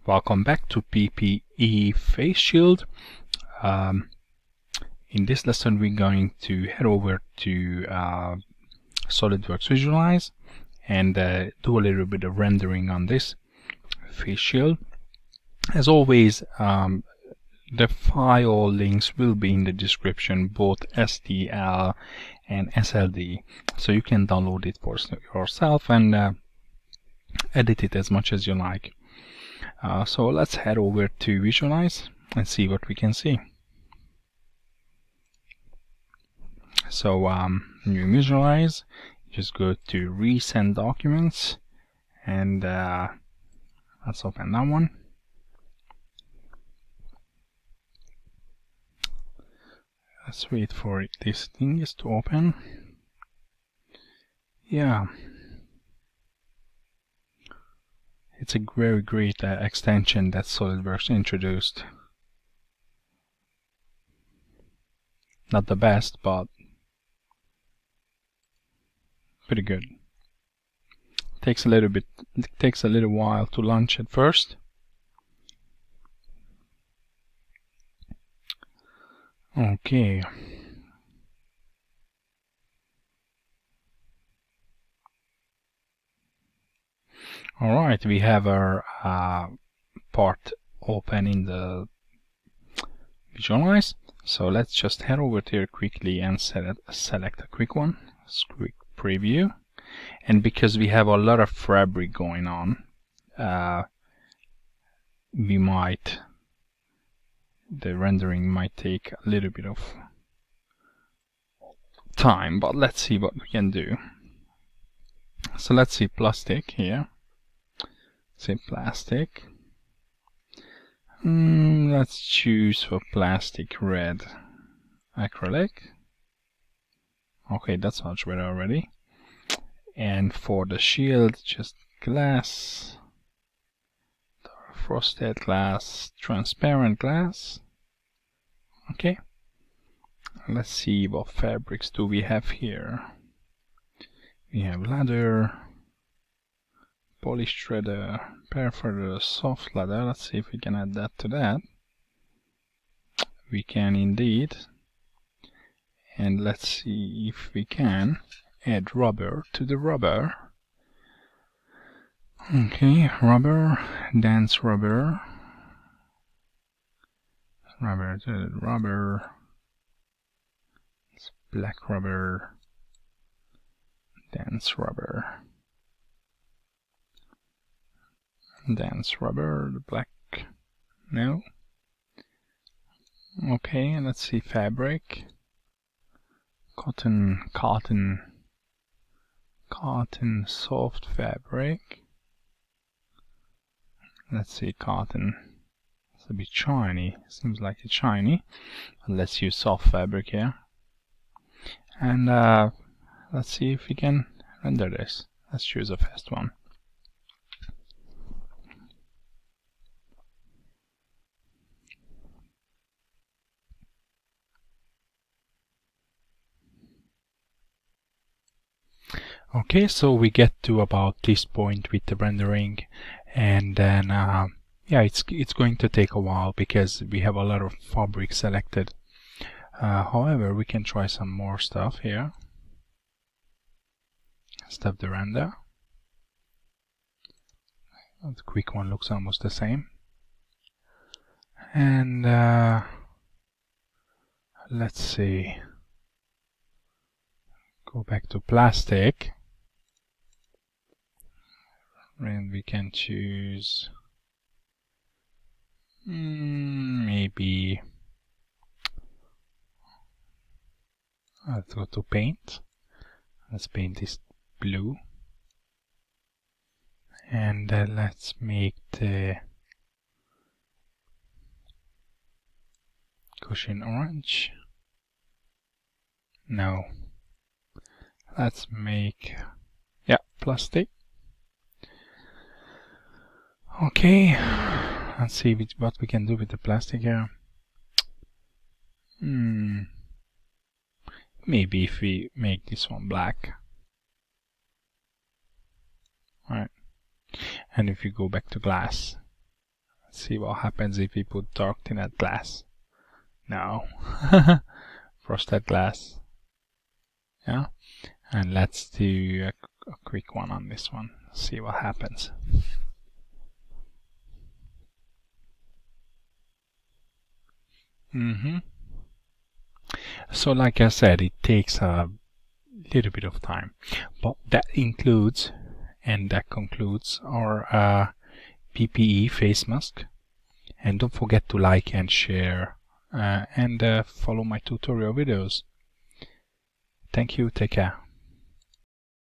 Welcome back to PPE face shield. In this lesson we're going to head over to Solidworks Visualize and do a little bit of rendering on this face shield. As always, the file links will be in the description, both STL and SLD, so you can download it for yourself and edit it as much as you like. So let's head over to Visualize and see what we can see. So you Visualize, just go to Recent Documents, and let's open that one. Let's wait for this thing to open. Yeah, it's a very great extension that Solidworks introduced. Not the best, but pretty good. Takes a little while to launch at first. Okay. Alright, we have our part open in the Visualize. So let's just head over here quickly and select a quick one, quick preview. And because we have a lot of fabric going on, the rendering might take a little bit of time, but let's see what we can do. So let's see plastic here. Say plastic. Let's choose for plastic red acrylic. Okay, that's much better already. And for the shield, just glass, frosted glass, transparent glass. Okay. Let's see what fabrics do we have here. We have leather, polished leather, perforated soft leather. Let's see if we can add that to that. We can indeed. And let's see if we can add rubber to the rubber. Okay, rubber, dense rubber. Rubber to the rubber. It's black rubber. Dense rubber. Dense rubber, the black, no. Okay, and let's see fabric. Cotton, soft fabric. Let's see cotton. It's a bit shiny, seems like it's shiny. Let's use soft fabric here. And let's see if we can render this. Let's choose a fast one. Okay, so we get to about this point with the rendering, and then yeah, it's going to take a while because we have a lot of fabric selected. However, we can try some more stuff here. Stop the render. The quick one looks almost the same. And let's see. Go back to plastic. And we can choose maybe let's go to paint. Let's paint this blue, and let's make the cushion orange. No, let's make plastic. Okay, let's see what we can do with the plastic here. Maybe if we make this one black. Alright. And if you go back to glass, Let's see what happens if we put dark tinted glass. No. Frosted glass. Yeah. And let's do a quick one on this one. See what happens. So like I said, it takes a little bit of time, but that includes and that concludes our PPE face mask. And don't forget to like and share and follow my tutorial videos. Thank you, take care.